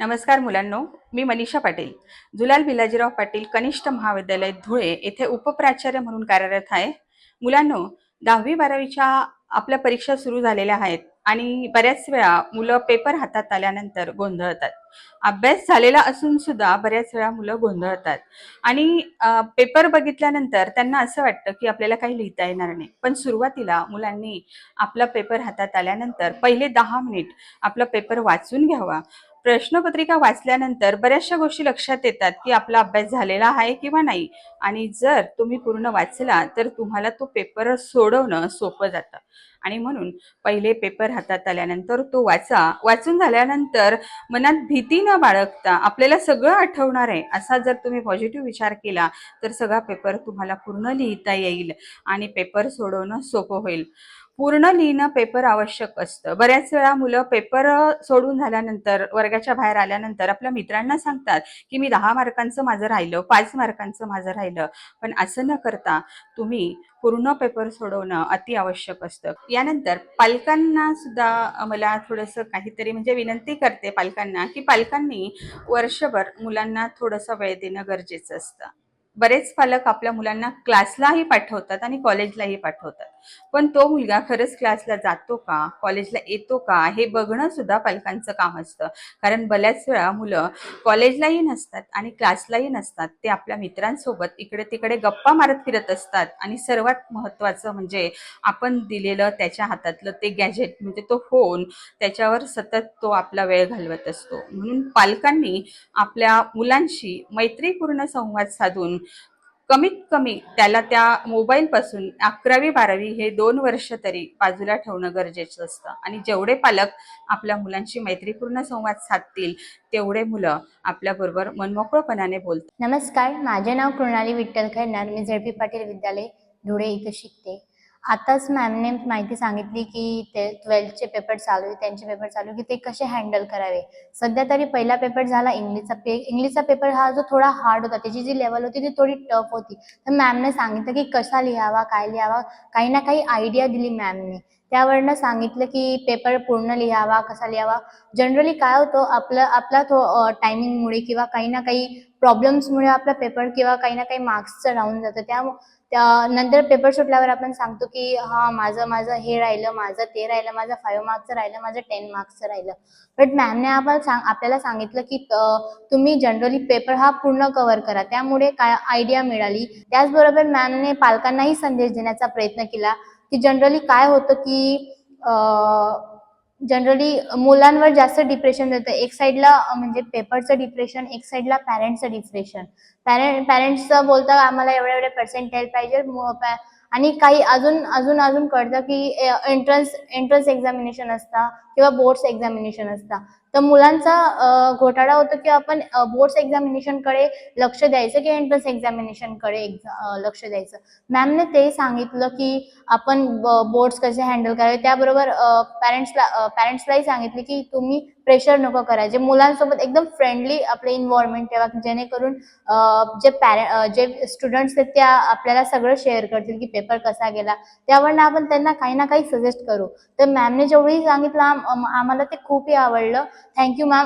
नमस्कार मुलांनो, मी मनीषा पाटील, जुलाल भिलाजीराव पाटील कनिष्ठ महाविद्यालय धुळे येथे उपप्राचार्य म्हणून कार्यरत आहे. मुलांनो, 10वी-12वीच्या आपल्या परीक्षा सुरू झालेल्या आहेत आणि बऱ्याच वेळा मुलं पेपर हातात आल्यानंतर गोंधळतात. अभ्यास झालेला असून सुद्धा बऱ्याच वेळा मुलं गोंधळतात आणि पेपर बघितल्यानंतर त्यांना असं वाटतं की आपल्याला काही लिहिता येणार नाही. पण सुरुवातीला मुलांनी आपला पेपर हातात आल्यानंतर पहिले 10 मिनिट आपला पेपर वाचून घ्यावा. प्रश्नपत्रिका वाचल्यानंतर बऱ्याचशा गोष्टी लक्षात येतात की आपला अभ्यास झालेला आहे किंवा नाही. आणि जर तुम्ही पूर्ण वाचला तर तुम्हाला तो पेपर सोडवणं सोपं जातं. आणि म्हणून पहिले पेपर हातात आल्यानंतर तो वाचा. वाचून झाल्यानंतर मनात भीती न बाळगता आपल्याला सगळं आठवणार आहे असा जर तुम्ही पॉझिटिव्ह विचार केला तर सगळा पेपर तुम्हाला पूर्ण लिहिता येईल आणि पेपर सोडवणं सोपं होईल. पूर्ण लिहिणं पेपर आवश्यक असतं. बऱ्याच वेळा मुलं पेपर सोडून झाल्यानंतर वर्गाच्या बाहेर आल्यानंतर आपल्या मित्रांना सांगतात की मी 10 मार्कांचं माझं राहिलं, 5 मार्कांचं माझं राहिलं. पण असं न करता तुम्ही पूर्ण पेपर सोडवणं अति आवश्यक असतं. यानंतर पालकांना सुद्धा मला थोडंसं काहीतरी म्हणजे विनंती करते पालकांना की पालकांनी वर्षभर मुलांना थोडासा वेळ देणं गरजेचं असतं. बरेच पालक आपल्या मुलांना क्लासलाही पाठवतात आणि कॉलेजलाही पाठवतात. पण तो मुलगा खरंच क्लासला जातो का, कॉलेजला येतो का हे बघणं सुद्धा पालकांचं काम असतं. कारण बऱ्याच वेळा मुलं कॉलेजलाही नसतात आणि क्लासलाही नसतात. ते आपल्या मित्रांसोबत इकडे तिकडे गप्पा मारत फिरत असतात आणि सर्वात महत्त्वाचं म्हणजे आपण दिलेलं त्याच्या हातातलं ते गॅजेट म्हणजे तो फोन, त्याच्यावर सतत तो आपला वेळ घालवत असतो. म्हणून पालकांनी आपल्या मुलांशी मैत्रीपूर्ण संवाद साधून कमीत कमी त्याला त्या मोबाईलपासून 11वी-12वी हे 2 वर्ष तरी बाजूला ठेवणं गरजेचं असतं. आणि जेवढे पालक आपल्या मुलांशी मैत्रीपूर्ण संवाद साधतील तेवढे मुलं आपल्याबरोबर मनमोकळेपणाने बोलतात. नमस्कार, माझे नाव कृणाली विठ्ठल खैरनार. मी झेडपी पाटील विद्यालय धुळे इथे शिकते. आताच मॅमने माहिती सांगितली की ते 12चे पेपर चालू आहे, त्यांचे पेपर चालू की ते कसे हँडल करावे. सध्या तरी पहिला पेपर झाला इंग्लिशचा पेपर हा जो थोडा हार्ड होता, त्याची जी लेवल होती ती थोडी टफ होती. तर मॅमने सांगितलं की कसा लिहावा, काय लिहावा, काही ना काही आयडिया दिली मॅमने. त्यावरनं सांगितलं की पेपर पूर्ण लिहावा, कसा लिहावा. जनरली काय होतं, आपला तो टायमिंगमुळे किंवा काही ना काही प्रॉब्लेम्समुळे आपला पेपर किंवा काही ना काही मार्क्सचं राहून जातं. त्यानंतर पेपर सुटल्यावर आपण सांगतो की हा माझं हे राहिलं, माझं ते राहिलं, माझं 5 मार्क्सचं राहिलं, माझं 10 मार्क्सचं राहिलं. बट मॅमने आपल्याला सांगितलं की तुम्ही जनरली पेपर हा पूर्ण कव्हर करा. त्यामुळे काय आयडिया मिळाली. त्याचबरोबर मॅमने पालकांनाही संदेश देण्याचा प्रयत्न केला की जनरली काय होतं की जनरली मुलांवर जास्त डिप्रेशन येतं. एक साईडला म्हणजे पेपरचं डिप्रेशन, एक साईडला पॅरेंट्सचं डिप्रेशन. पॅरेंट्सचं बोलतात आम्हाला एवढे पर्सेंटेज पाहिजे आणि काही अजून कळतं की एंट्रन्स एक्झामिनेशन असतात किंवा बोर्ड्स एक्झामिनेशन असतात. तर मुलांचा घोटाळा होतो की आपण बोर्ड्स एक्झामिनेशनकडे लक्ष द्यायचं की एंट्रन्स एक्झामिनेशनकडे लक्ष द्यायचं. मॅमने ते सांगितलं की आपण बोर्ड्स कसे हँडल करावे. त्याबरोबर पॅरेंट्सलाही सांगितले की तुम्ही प्रेशर नको करायचे. मुलांसोबत एकदम फ्रेंडली आपले इन्व्हायरमेंट ठेवा, जेणेकरून जे स्टुडंट्स आहेत त्या आपल्याला सगळं शेअर करतील की पेपर कसा गेला. त्यावरनं आपण त्यांना काही ना काही सजेस्ट करू. तर मॅमने जेवढंही सांगितलं आम्हाला ते खूपही आवडलं. Thank you ma'am.